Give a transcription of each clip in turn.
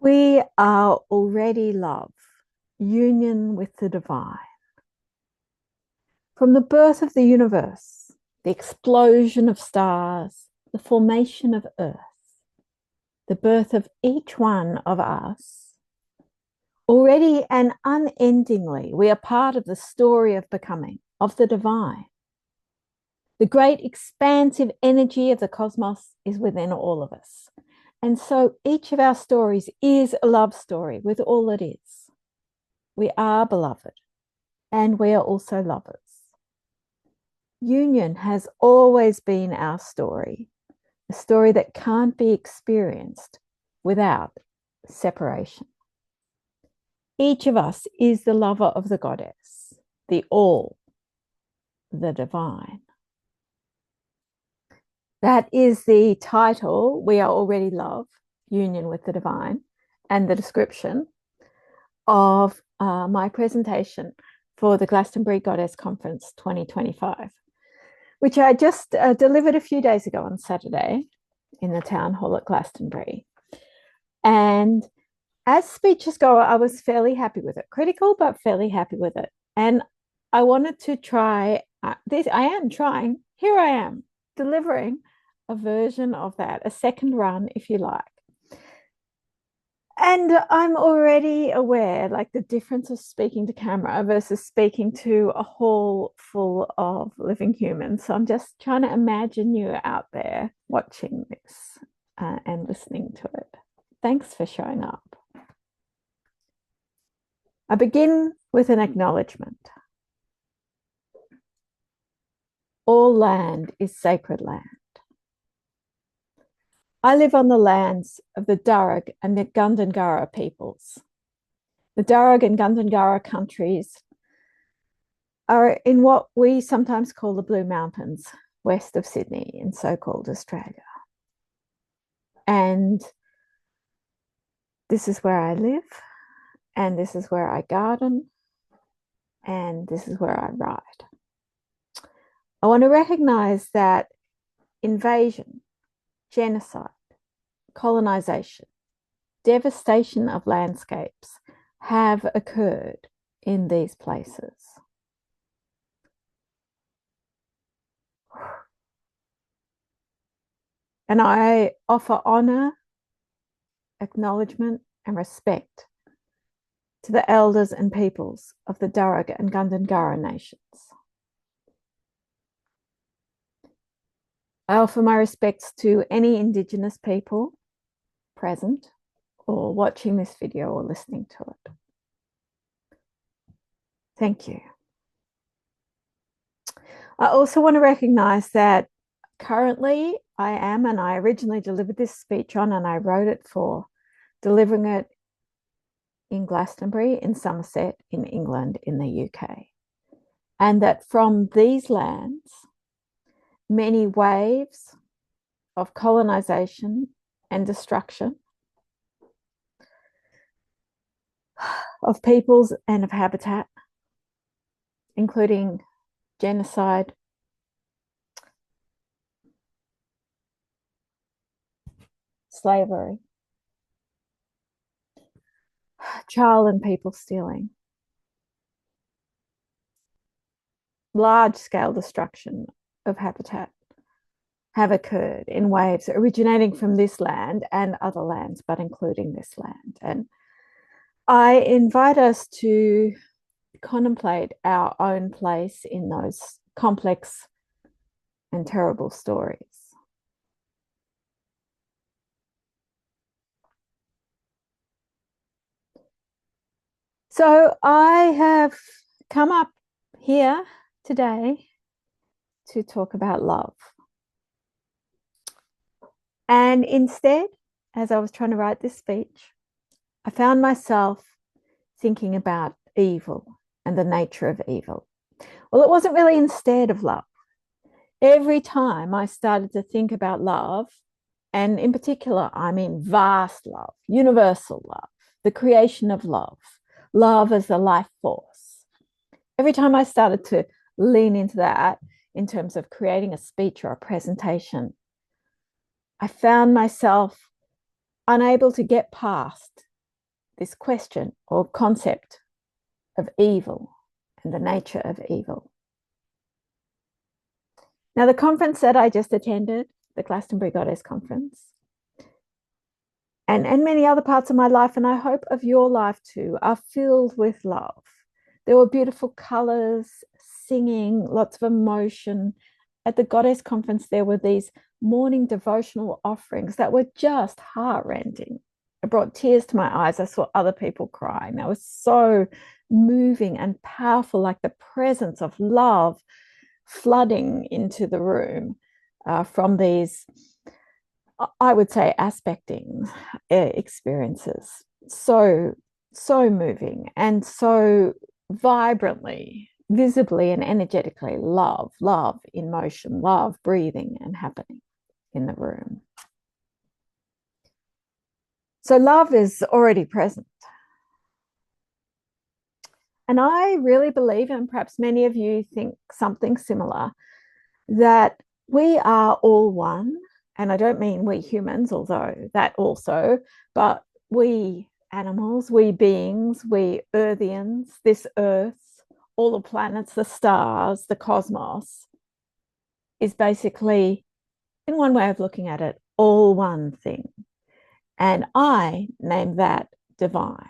We are already love, union with the divine. From the birth of the universe, the explosion of stars, the formation of earth, the birth of each one of us, already and unendingly, we are part of the story of becoming, of the divine. The great expansive energy of the cosmos is within all of us. And so each of our stories is a love story with all it is. We are beloved, and we are also lovers. Union has always been our story, a story that can't be experienced without separation. Each of us is the lover of the goddess, the all, the divine. That is the title, We Are Already Love, Union with the Divine, and the description of my presentation for the Glastonbury Goddess Conference 2025, which I just delivered a few days ago on Saturday in the town hall at Glastonbury. And as speeches go, I was fairly happy with it, critical, but fairly happy with it. And I wanted to try this. I am trying. Here I am delivering a version of that, a second run, if you like. And I'm already aware, like the difference of speaking to camera versus speaking to a hall full of living humans. So I'm just trying to imagine you out there watching this and listening to it. Thanks for showing up. I begin with an acknowledgement. All land is sacred land. I live on the lands of the Darug and the Gundungurra peoples. The Darug and Gundungurra countries are in what we sometimes call the Blue Mountains, west of Sydney in so-called Australia. And this is where I live, and this is where I garden, and this is where I ride. I want to recognize that invasion, genocide, colonization, devastation of landscapes have occurred in these places. And I offer honor, acknowledgement, and respect to the elders and peoples of the Darug and Gundungurra nations. I offer my respects to any Indigenous people present or watching this video or listening to it. Thank you. I also want to recognize that currently I am, and I originally delivered this speech on, and I wrote it for delivering it in Glastonbury in Somerset in England in the UK. And that from these lands, many waves of colonization and destruction of peoples and of habitat, including genocide, slavery, child and people stealing, large-scale destruction of habitat have occurred in waves originating from this land and other lands, but including this land. And I invite us to contemplate our own place in those complex and terrible stories. So I have come up here today to talk about love. And instead, as I was trying to write this speech, I found myself thinking about evil and the nature of evil. Well, it wasn't really instead of love. Every time I started to think about love, and in particular, I mean vast love, universal love, the creation of love, love as a life force. Every time I started to lean into that in terms of creating a speech or a presentation, I found myself unable to get past this question or concept of evil and the nature of evil. Now, the conference that I just attended, the Glastonbury Goddess Conference, and many other parts of my life, and I hope of your life too, are filled with love. There were beautiful colors, singing, lots of emotion. At the Goddess Conference, there were these morning devotional offerings that were just heart-rending. It brought tears to my eyes. I saw other people crying. That was so moving and powerful, like the presence of love flooding into the room from these, I would say, aspecting experiences. So moving and so vibrantly, visibly and energetically love in motion, love breathing and happening in the room. So love is already present. And I really believe, and perhaps many of you think something similar, that we are all one. And I don't mean we humans, although that also, but we animals, we beings, we earthians, this earth, all the planets, the stars, the cosmos, is basically, in one way of looking at it, all one thing. And I name that divine.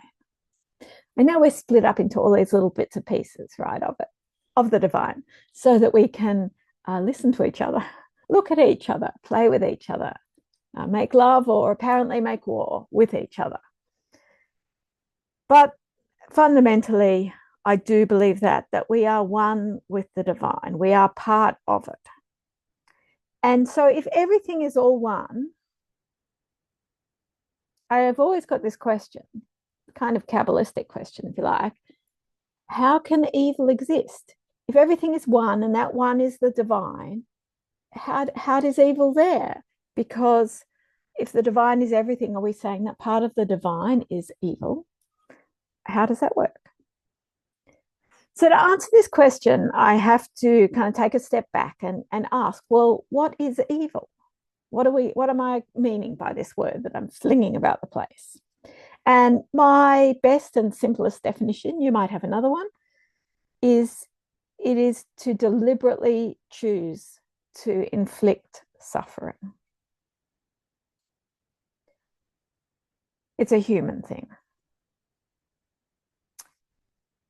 And now we're split up into all these little bits and pieces, right, of it, of the divine, so that we can listen to each other, look at each other, play with each other, make love or apparently make war with each other. But fundamentally, I do believe that we are one with the divine. We are part of it. And so if everything is all one, I have always got this question, kind of Kabbalistic question, if you like. How can evil exist? If everything is one and that one is the divine, how does evil there? Because if the divine is everything, are we saying that part of the divine is evil? How does that work? So to answer this question, I have to kind of take a step back and ask, well, what is evil? What am I meaning by this word that I'm slinging about the place? And my best and simplest definition, you might have another one, is it is to deliberately choose to inflict suffering. It's a human thing.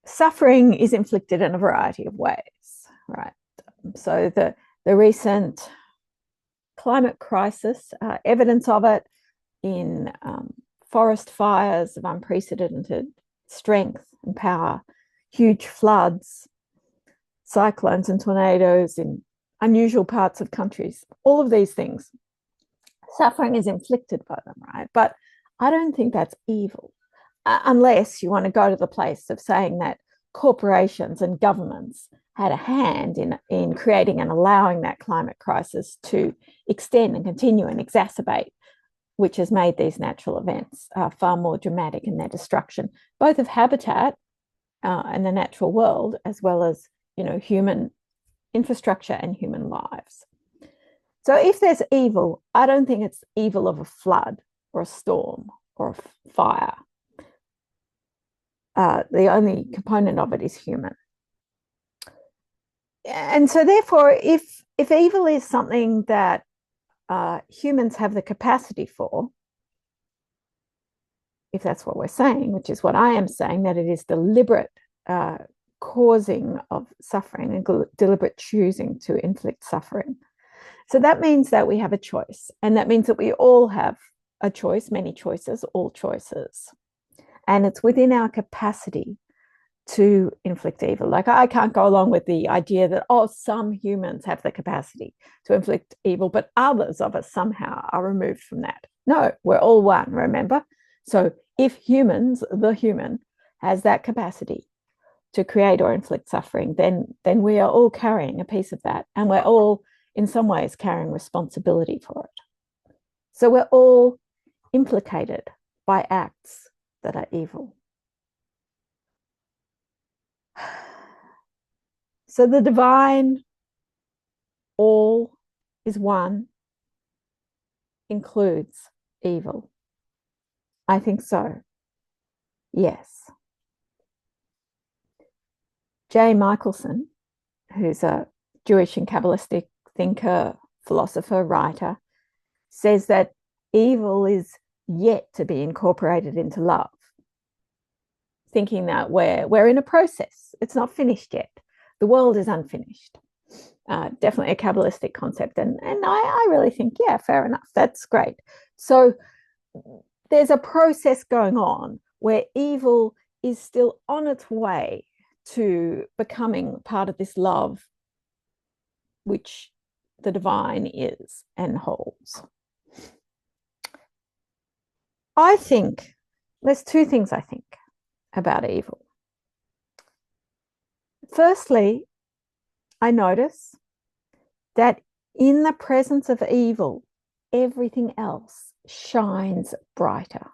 Suffering is inflicted in a variety of ways, right? So the recent climate crisis, evidence of it in forest fires of unprecedented strength and power, huge floods, cyclones and tornadoes in unusual parts of countries, all of these things. Suffering is inflicted by them, right? But I don't think that's evil, unless you want to go to the place of saying that corporations and governments had a hand in creating and allowing that climate crisis to extend and continue and exacerbate, which has made these natural events far more dramatic in their destruction, both of habitat and the natural world, as well as, human infrastructure and human lives. So if there's evil, I don't think it's evil of a flood or a storm or a fire. The only component of it is human. And so therefore, if evil is something that humans have the capacity for, if that's what we're saying, which is what I am saying, that it is deliberate causing of suffering and deliberate choosing to inflict suffering. So that means that we have a choice. And that means that we all have a choice, many choices, all choices. And it's within our capacity to inflict evil. Like, I can't go along with the idea that, some humans have the capacity to inflict evil, but others of us somehow are removed from that. No, we're all one, remember? So if humans, the human, has that capacity to create or inflict suffering, then we are all carrying a piece of that, and we're all in some ways carrying responsibility for it. So we're all implicated by acts that are evil. So the divine, all is one, includes evil. I think so. Yes. J. Michelson, who's a Jewish and Kabbalistic thinker, philosopher, writer, says that evil is yet to be incorporated into love, thinking that we're in a process. It's not finished yet. The world is unfinished. Definitely a Kabbalistic concept. And I really think, yeah, fair enough. That's great. So there's a process going on where evil is still on its way to becoming part of this love, which the divine is and holds. I think there's two things I think about evil. Firstly, I notice that in the presence of evil, everything else shines brighter.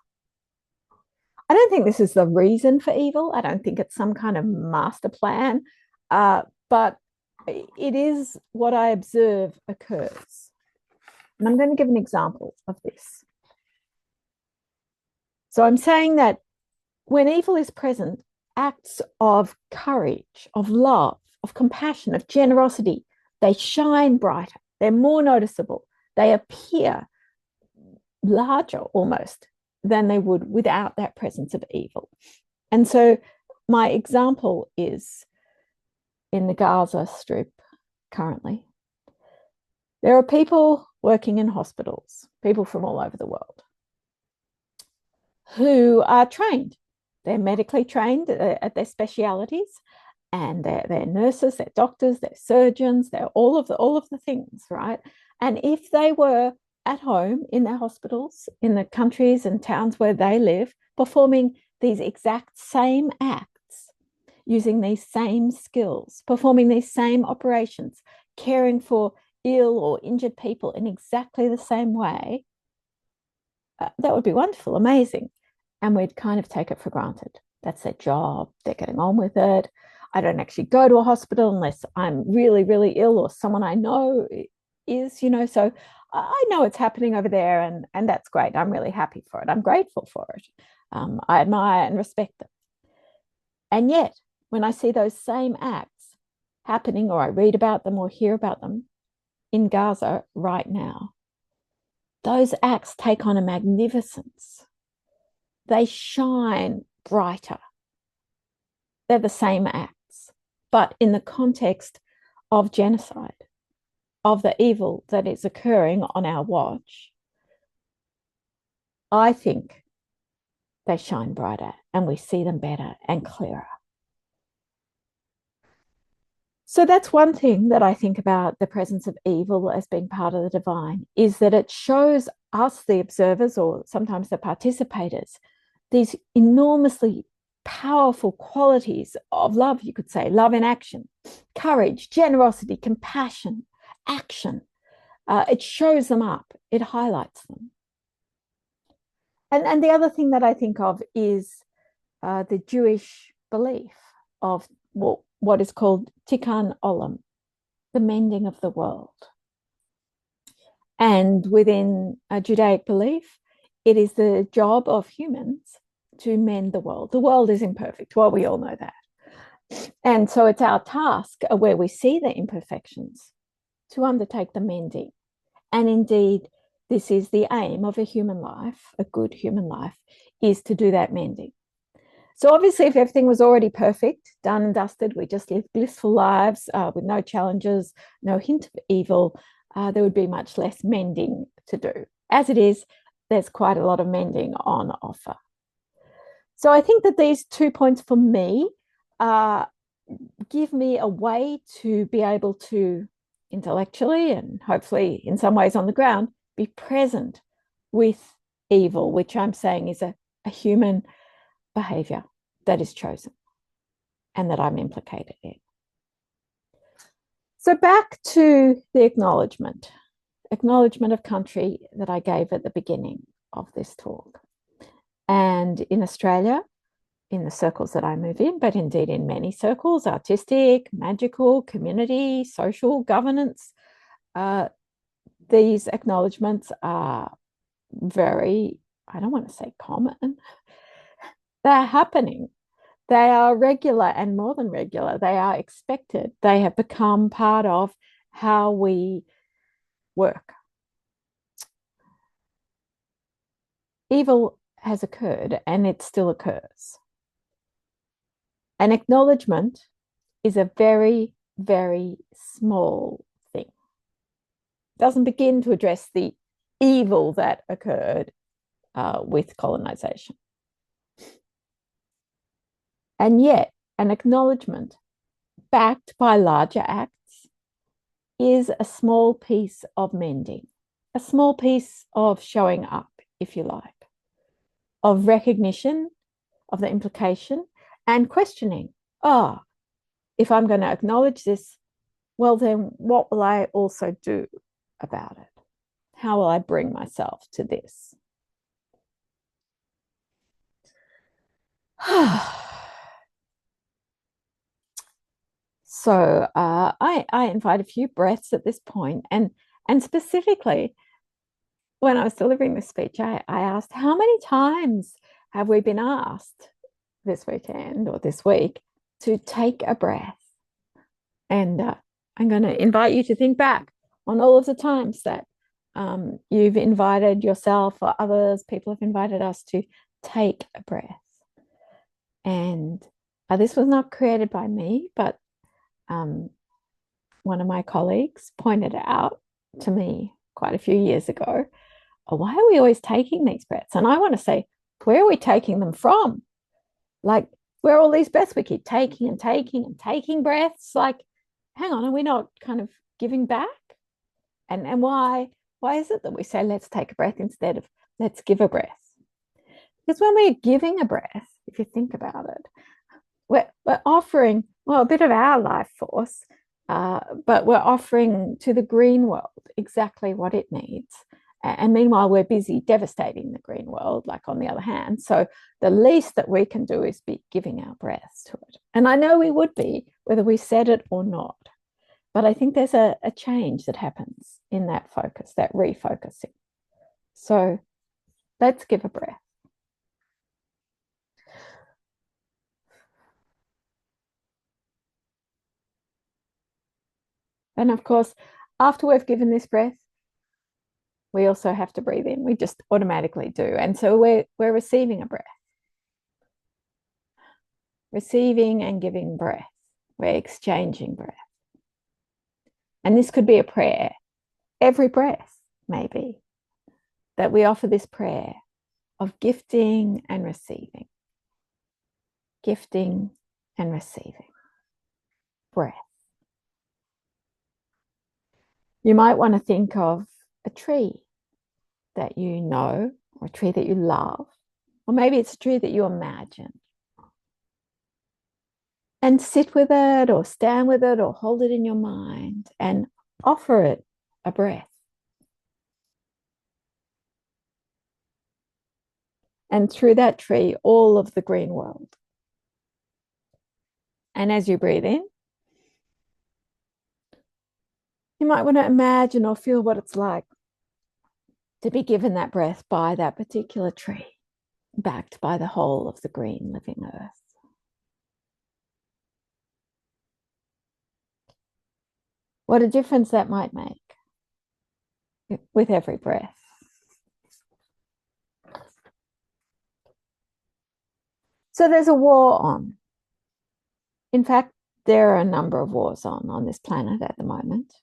I don't think this is the reason for evil. I don't think it's some kind of master plan, but it is what I observe occurs. And I'm going to give an example of this. So I'm saying that when evil is present, acts of courage, of love, of compassion, of generosity, they shine brighter. They're more noticeable. They appear larger almost than they would without that presence of evil. And so my example is in the Gaza Strip currently. There are people working in hospitals, people from all over the world, who are trained. They're medically trained at their specialities, and they're nurses, they're doctors, they're surgeons, they're all of the things, right? And if they were at home in their hospitals, in the countries and towns where they live, performing these exact same acts, using these same skills, performing these same operations, caring for ill or injured people in exactly the same way, that would be wonderful, amazing. And we'd kind of take it for granted. That's their job. They're getting on with it. I don't actually go to a hospital unless I'm really, really ill or someone I know is, so I know it's happening over there, and that's great. I'm really happy for it. I'm grateful for it. I admire and respect them. And yet, when I see those same acts happening, or I read about them or hear about them in Gaza right now, those acts take on a magnificence. They shine brighter. They're the same acts, but in the context of genocide, of the evil that is occurring on our watch, I think they shine brighter and we see them better and clearer. So that's one thing that I think about the presence of evil as being part of the divine, is that it shows us, the observers, or sometimes the participators, these enormously powerful qualities of love, you could say, love in action, courage, generosity, compassion, action. It shows them up, it highlights them. And the other thing that I think of is the Jewish belief of what is called tikkun olam, the mending of the world. And within a Judaic belief, it is the job of humans to mend the world. The world is imperfect. Well, we all know that. And so it's our task, where we see the imperfections, to undertake the mending. And indeed, this is the aim of a human life, a good human life, is to do that mending. So obviously, if everything was already perfect, done and dusted, we just lived blissful lives with no challenges, no hint of evil, there would be much less mending to do. As it is, there's quite a lot of mending on offer. So I think that these 2 points for me give me a way to be able to intellectually and hopefully in some ways on the ground be present with evil, which I'm saying is a human behavior that is chosen and that I'm implicated in. So back to the acknowledgement of country that I gave at the beginning of this talk. And in Australia, in the circles that I move in, but indeed in many circles, artistic, magical, community, social, governance, these acknowledgements are very, I don't want to say common, They're happening. They are regular and more than regular. They are expected. They have become part of how we work. Evil has occurred and it still occurs. An acknowledgement is a very, very small thing. It doesn't begin to address the evil that occurred with colonization. And yet, an acknowledgement backed by larger acts is a small piece of mending, a small piece of showing up, if you like, of recognition of the implication and questioning. Oh, if I'm going to acknowledge this, well, then what will I also do about it? How will I bring myself to this? So I invite a few breaths at this point, and specifically when I was delivering this speech, I asked, how many times have we been asked this weekend or this week to take a breath? And I'm going to invite you to think back on all of the times that you've invited yourself or others, people have invited us to take a breath. And this was not created by me, but one of my colleagues pointed out to me quite a few years ago, oh, why are we always taking these breaths? And I want to say, where are we taking them from? Like, where are all these breaths we keep taking and taking and taking breaths? Like, hang on, are we not kind of giving back? And why is it that we say let's take a breath instead of let's give a breath? Because when we're giving a breath, if you think about it, we're offering, well, a bit of our life force, but we're offering to the green world exactly what it needs. And meanwhile, we're busy devastating the green world, like on the other hand. So the least that we can do is be giving our breaths to it. And I know we would be, whether we said it or not. But I think there's a change that happens in that focus, that refocusing. So let's give a breath. And of course, after we've given this breath, we also have to breathe in. We just automatically do. And so we're receiving a breath. Receiving and giving breath. We're exchanging breath. And this could be a prayer. Every breath, maybe, that we offer this prayer of gifting and receiving. Gifting and receiving. Breath. You might want to think of a tree that you know, or a tree that you love, or maybe it's a tree that you imagine. And sit with it, or stand with it, or hold it in your mind and offer it a breath. And through that tree, all of the green world. And as you breathe in, you might want to imagine or feel what it's like to be given that breath by that particular tree, backed by the whole of the green living earth. What a difference that might make with every breath. So there's a war on. In fact, there are a number of wars on this planet at the moment.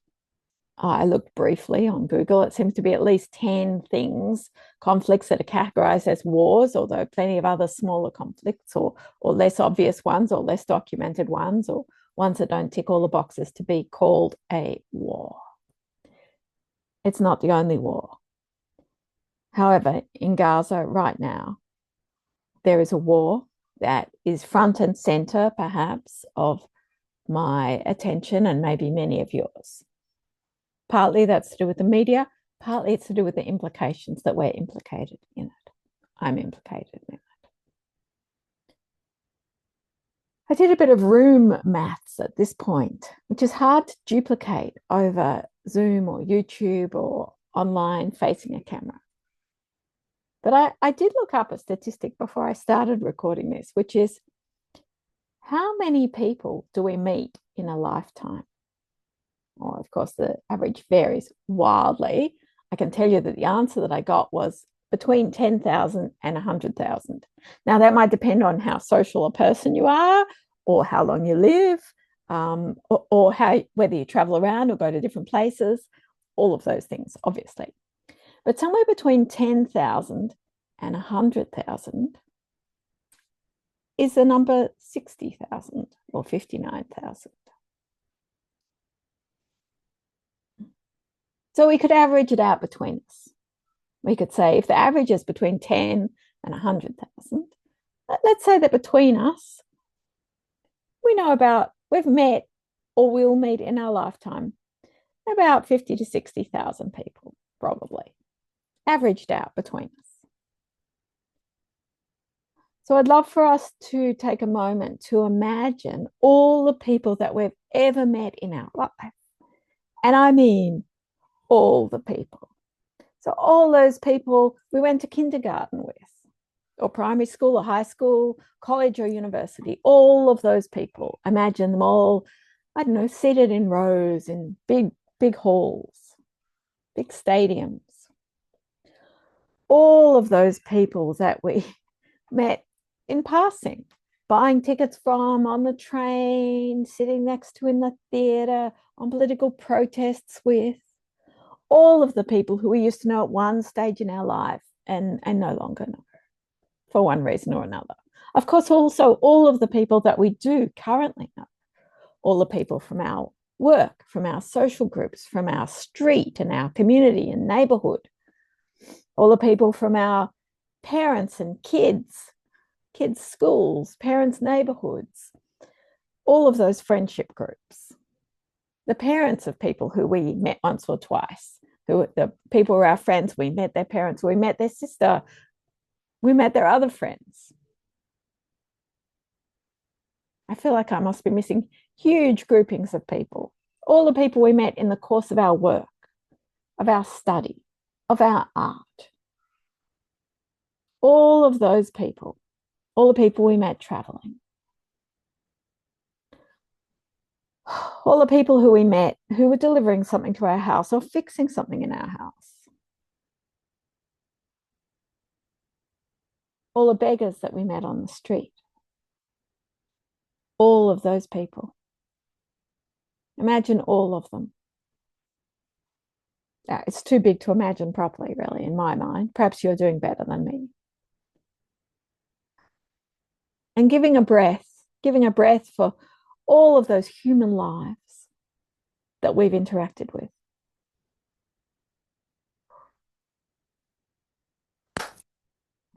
I looked briefly on Google. It seems to be at least 10 things, conflicts that are categorized as wars, although plenty of other smaller conflicts or less obvious ones or less documented ones or ones that don't tick all the boxes to be called a war. It's not the only war. However, in Gaza right now, there is a war that is front and center, perhaps, of my attention and maybe many of yours. Partly that's to do with the media, partly it's to do with the implications that we're implicated in it. I'm implicated in it. I did a bit of room maths at this point, which is hard to duplicate over Zoom or YouTube or online facing a camera. But I did look up a statistic before I started recording this, which is how many people do we meet in a lifetime? Well, of course, the average varies wildly. I can tell you that the answer that I got was between 10,000 and 100,000. Now, that might depend on how social a person you are, or how long you live, or how, whether you travel around or go to different places, all of those things, obviously. But somewhere between 10,000 and 100,000 is the number 60,000 or 59,000. So we could average it out between us. We could say if the average is between 10 and 100,000, let's say that between us, we know about, we've met or will meet in our lifetime about 50 to 60,000 people, probably, averaged out between us. So I'd love for us to take a moment to imagine all the people that we've ever met in our life. And I mean all the people. So all those people we went to kindergarten with, or primary school or high school, college or university, all of those people, imagine them all, I don't know, seated in rows in big halls, big stadiums. All of those people that we met in passing, buying tickets from, on the train, sitting next to in the theatre, on political protests with, all of the people who we used to know at one stage in our life and no longer know for one reason or another. Of course, also all of the people that we do currently know, all the people from our work, from our social groups, from our street and our community and neighborhood, all the people from our parents and kids' schools, parents' neighborhoods, all of those friendship groups, the parents of people who we met once or twice, who the people who are our friends, we met their parents, we met their sister, we met their other friends. I feel like I must be missing huge groupings of people. All the people we met in the course of our work, of our study, of our art. All of those people, all the people we met traveling. All the people who we met who were delivering something to our house or fixing something in our house. All the beggars that we met on the street. All of those people. Imagine all of them. It's too big to imagine properly, really, in my mind. Perhaps you're doing better than me. And giving a breath for all of those human lives that we've interacted with. I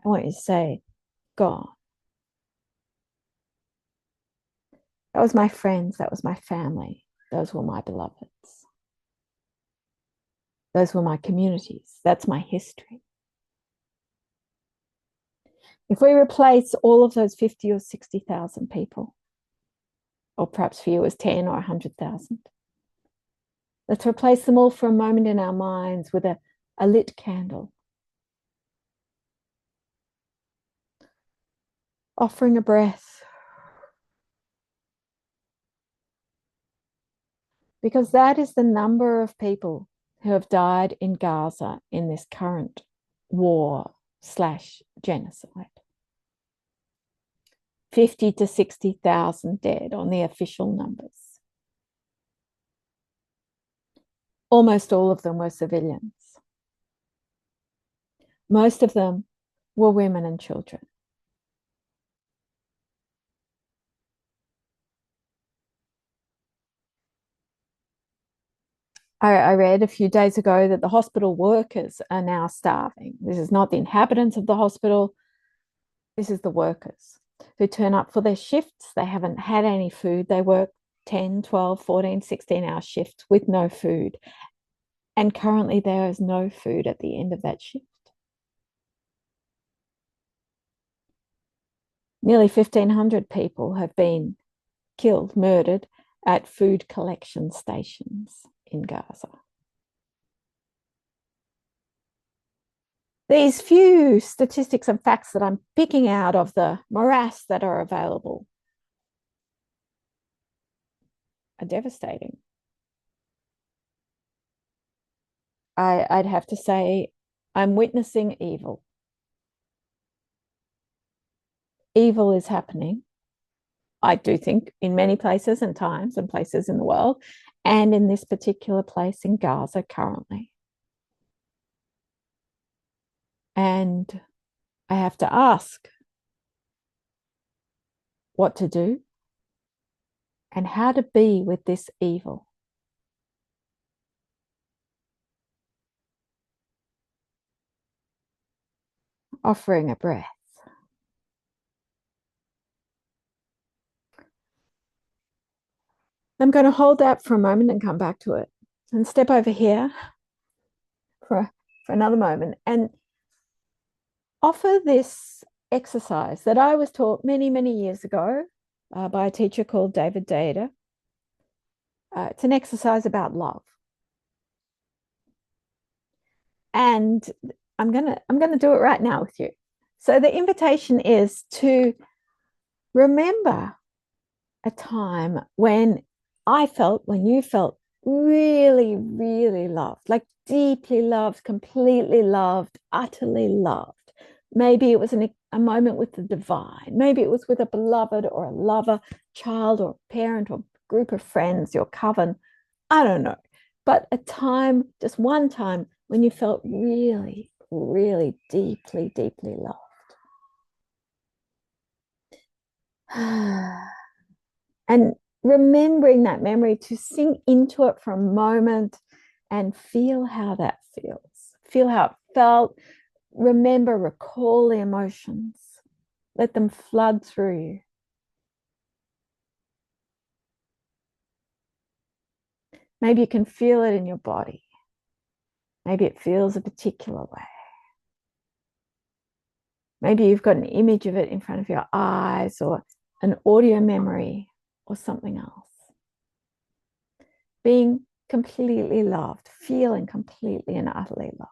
want you to say, God. That was my friends, that was my family, those were my beloveds. Those were my communities, that's my history. If we replace all of those 50 or 60,000 people, or perhaps for you it was 10 or 100,000, let's replace them all for a moment in our minds with a lit candle. Offering a breath. Because that is the number of people who have died in Gaza in this current war/genocide. 50 to 60,000 dead on the official numbers. Almost all of them were civilians. Most of them were women and children. I read a few days ago that the hospital workers are now starving. This is not the inhabitants of the hospital. This is the workers who turn up for their shifts. They haven't had any food. They work 10, 12, 14, 16-hour shifts with no food. And currently there is no food at the end of that shift. Nearly 1,500 people have been killed, murdered at food collection stations in Gaza. These few statistics and facts that I'm picking out of the morass that are available are devastating. I'd have to say I'm witnessing evil. Evil is happening, I do think, in many places and times and places in the world, and in this particular place in Gaza currently. And I have to ask what to do and how to be with this evil. Offering a breath. I'm going to hold that for a moment and come back to it and step over here for another moment and offer this exercise that I was taught many, many years ago by a teacher called David Data. It's an exercise about love. And I'm gonna do it right now with you. So the invitation is to remember a time when you felt really, really loved, like deeply loved, completely loved, utterly loved. Maybe it was a moment with the divine. Maybe it was with a beloved or a lover, child or parent or group of friends, your coven. I don't know. But a time, just one time, when you felt really, really deeply, deeply loved. And remembering that memory, to sink into it for a moment and feel how that feels. Feel how it felt. Remember, recall the emotions. Let them flood through you. Maybe you can feel it in your body. Maybe it feels a particular way. Maybe you've got an image of it in front of your eyes or an audio memory or something else. Being completely loved, feeling completely and utterly loved.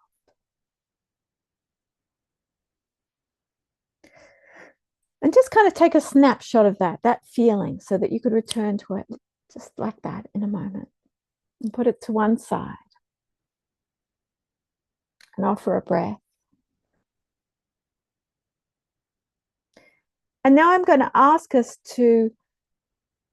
And just kind of take a snapshot of that feeling so that you could return to it just like that in a moment and put it to one side and offer a breath. And now I'm going to ask us to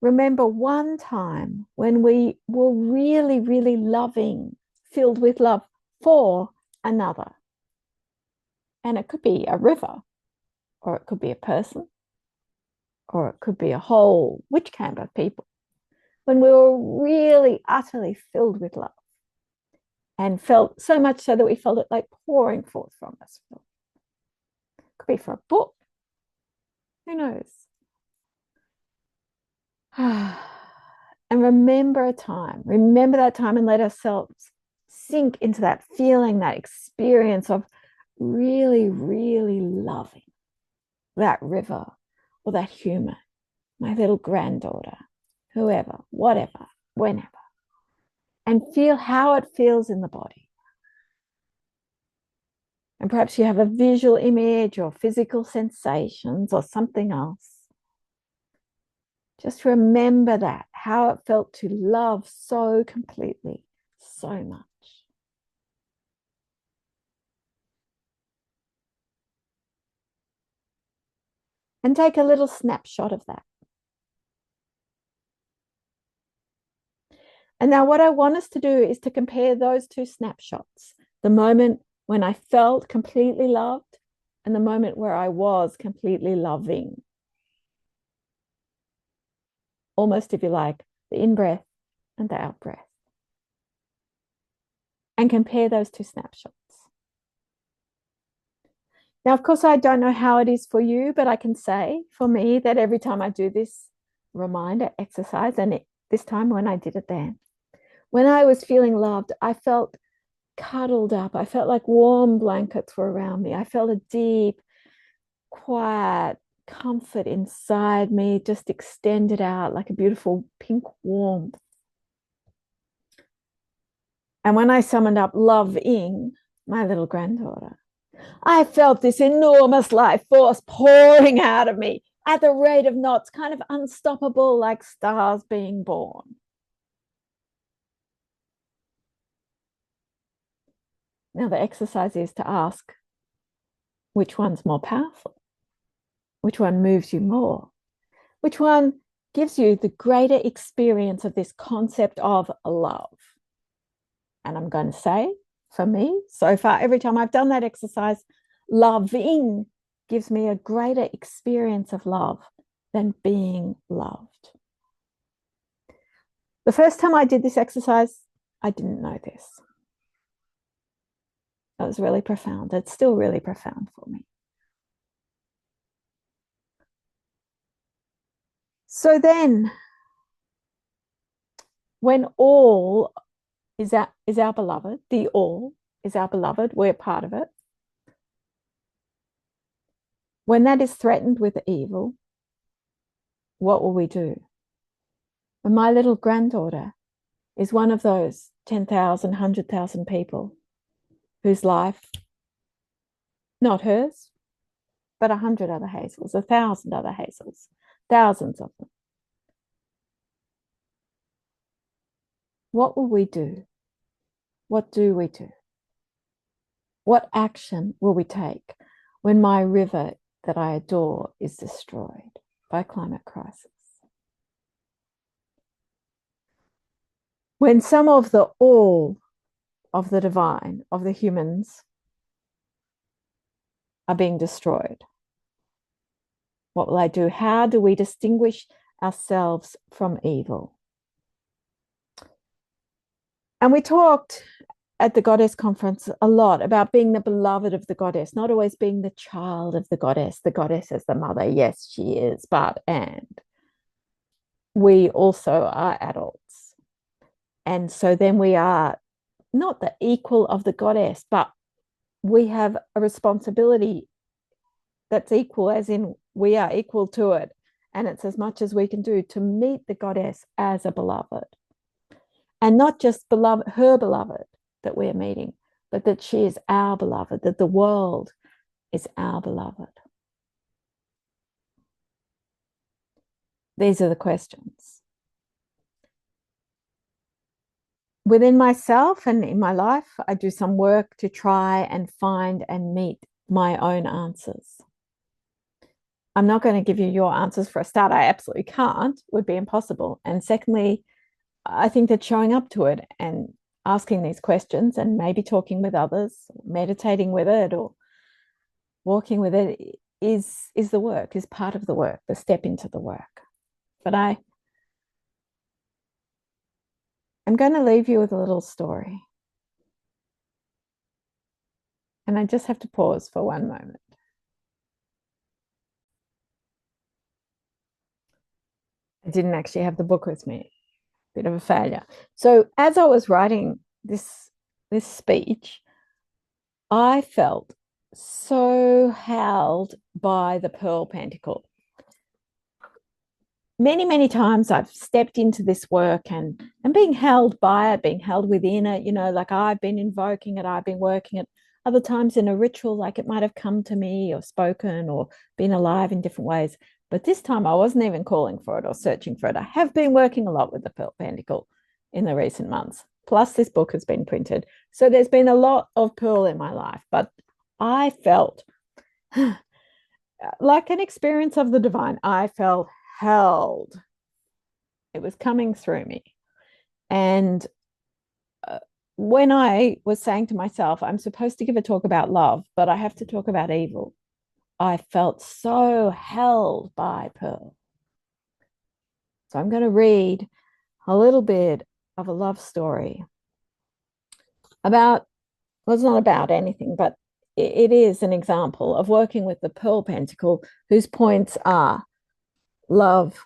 remember one time when we were really, really loving, filled with love for another. And it could be a river, or it could be a person, or it could be a whole witch camp of people. When we were really, utterly filled with love and felt so much so that we felt it like pouring forth from us. It could be for a book. Who knows? And remember that time and let ourselves sink into that feeling, that experience of really, really loving that river or that human, my little granddaughter, whoever, whatever, whenever, and feel how it feels in the body. And perhaps you have a visual image or physical sensations or something else. Just remember that, how it felt to love so completely, so much. And take a little snapshot of that. And now what I want us to do is to compare those two snapshots, the moment when I felt completely loved and the moment where I was completely loving. Almost, if you like, the in-breath and the out-breath. And compare those two snapshots. Now, of course, I don't know how it is for you, but I can say for me that every time I do this reminder exercise, and this time when I did it then, when I was feeling loved, I felt cuddled up. I felt like warm blankets were around me. I felt a deep, quiet comfort inside me, just extended out like a beautiful pink warmth. And when I summoned up loving my little granddaughter, I felt this enormous life force pouring out of me at the rate of knots, kind of unstoppable, like stars being born. Now, the exercise is to ask, which one's more powerful? Which one moves you more? Which one gives you the greater experience of this concept of love? And I'm going to say, for me, so far, every time I've done that exercise, loving gives me a greater experience of love than being loved. The first time I did this exercise, I didn't know this. It was really profound. It's still really profound for me. So then, when all is our beloved, the all is our beloved, we're part of it. When that is threatened with evil, what will we do? And my little granddaughter is one of those 10,000, 100,000 people whose life, not hers, but 100 other Hazels, 1,000 other Hazels, thousands of them. What will we do? What do we do? What action will we take when my river that I adore is destroyed by climate crisis? When some of the all of the divine, of the humans, are being destroyed, what will I do? How do we distinguish ourselves from evil? And we talked at the Goddess Conference a lot about being the beloved of the goddess, not always being the child of the goddess. The goddess is the mother. Yes, she is, and we also are adults. And so then we are not the equal of the goddess, but we have a responsibility that's equal, as in we are equal to it. And it's as much as we can do to meet the goddess as a beloved. And not just beloved, her beloved that we're meeting, but that she is our beloved, that the world is our beloved. These are the questions. Within myself and in my life, I do some work to try and find and meet my own answers. I'm not going to give you your answers for a start. I absolutely can't. It would be impossible. And secondly, I think that showing up to it and asking these questions and maybe talking with others, meditating with it or walking with it is the work, is part of the work, the step into the work. But I'm going to leave you with a little story. And I just have to pause for one moment. I didn't actually have the book with me. Bit of a failure. So as I was writing this speech, I felt so held by the Pearl Pentacle. Many, many times I've stepped into this work and being held by it, being held within it, like I've been invoking it, I've been working it. Other times in a ritual, like it might have come to me or spoken or been alive in different ways. But this time I wasn't even calling for it or searching for it. I have been working a lot with the Pearl Pentacle in the recent months. Plus this book has been printed. So there's been a lot of Pearl in my life, but I felt like an experience of the divine. I felt held. It was coming through me. And when I was saying to myself, I'm supposed to give a talk about love, but I have to talk about evil, I felt so held by Pearl. So I'm going to read a little bit of a love story about, well, it's not about anything, but it is an example of working with the Pearl Pentacle, whose points are love,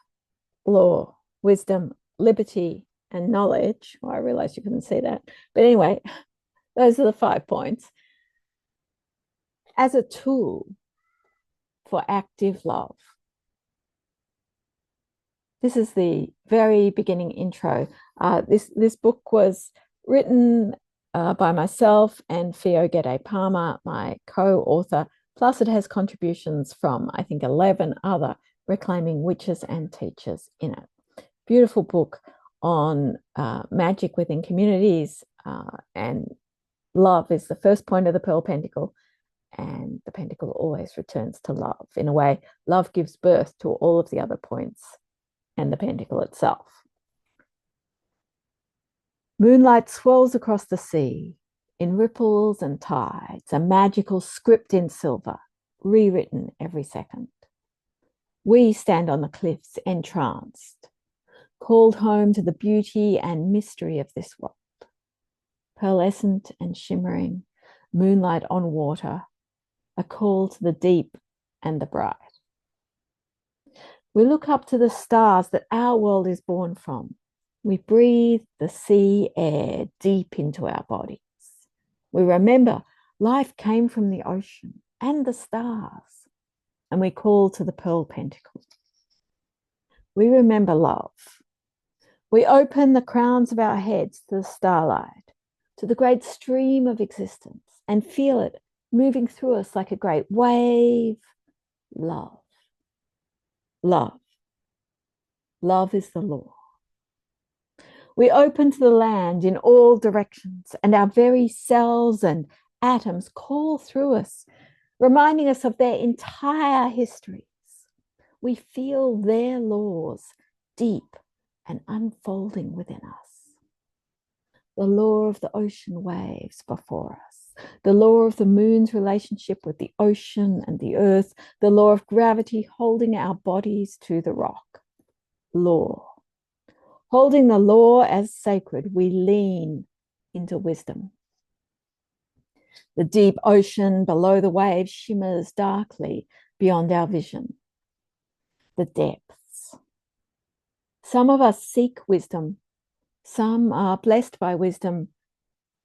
law, wisdom, liberty, and knowledge. Well, I realized you couldn't see that. But anyway, those are the 5 points. As a tool for active love. This is the very beginning intro. This book was written by myself and Fio Gede Palmer, my co-author. Plus, it has contributions from, I think, 11 other reclaiming witches and teachers in it. Beautiful book on magic within communities, and love is the first point of the Pearl Pentacle, and the pentacle always returns to love. In a way, love gives birth to all of the other points and the pentacle itself. Moonlight swirls across the sea in ripples and tides, a magical script in silver, rewritten every second. We stand on the cliffs entranced, called home to the beauty and mystery of this world. Pearlescent and shimmering, moonlight on water, a call to the deep and the bright. We look up to the stars that our world is born from. We breathe the sea air deep into our bodies. We remember life came from the ocean and the stars, and we call to the Pearl Pentacle. We remember love. We open the crowns of our heads to the starlight, to the great stream of existence, and feel it moving through us like a great wave. Love. Love. Love is the law. We open to the land in all directions, and our very cells and atoms call through us, reminding us of their entire histories. We feel their laws deep and unfolding within us. The law of the ocean waves before us, the law of the moon's relationship with the ocean and the earth, the law of gravity holding our bodies to the rock. Law. Holding the law as sacred, we lean into wisdom. The deep ocean below the waves shimmers darkly beyond our vision. The depths. Some of us seek wisdom, some are blessed by wisdom,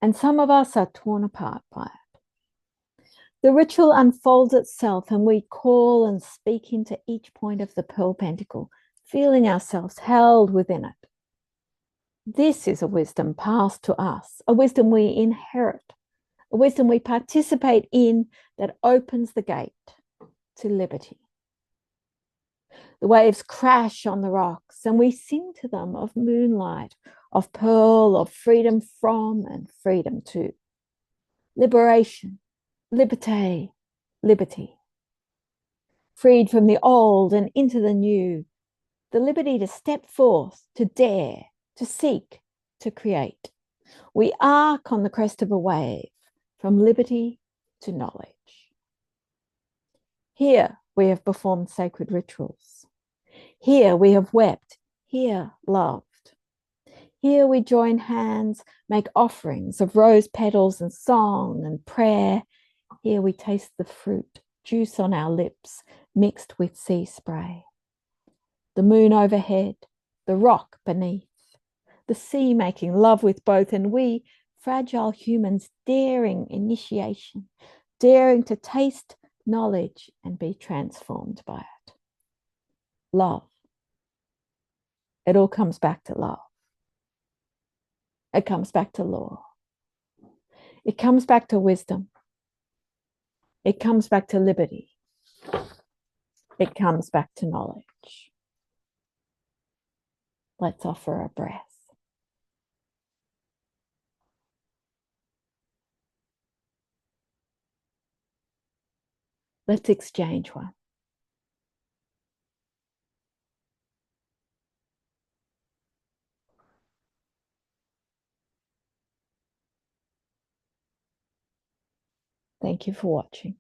and some of us are torn apart by it. The ritual unfolds itself, and we call and speak into each point of the Pearl Pentacle, feeling ourselves held within it. This is a wisdom passed to us, a wisdom we inherit, a wisdom we participate in that opens the gate to liberty. The waves crash on the rocks, and we sing to them of moonlight, of pearl, of freedom from and freedom to. Liberation, liberté, liberty. Freed from the old and into the new, the liberty to step forth, to dare, to seek, to create. We arc on the crest of a wave, from liberty to knowledge. Here we have performed sacred rituals. Here we have wept, here loved. Here we join hands, make offerings of rose petals and song and prayer. Here we taste the fruit, juice on our lips, mixed with sea spray. The moon overhead, the rock beneath, the sea making love with both, and we, fragile humans, daring initiation, daring to taste knowledge and be transformed by it. Love. It all comes back to love. It comes back to law. It comes back to wisdom. It comes back to liberty. It comes back to knowledge. Let's offer a breath. Let's exchange one. Thank you for watching.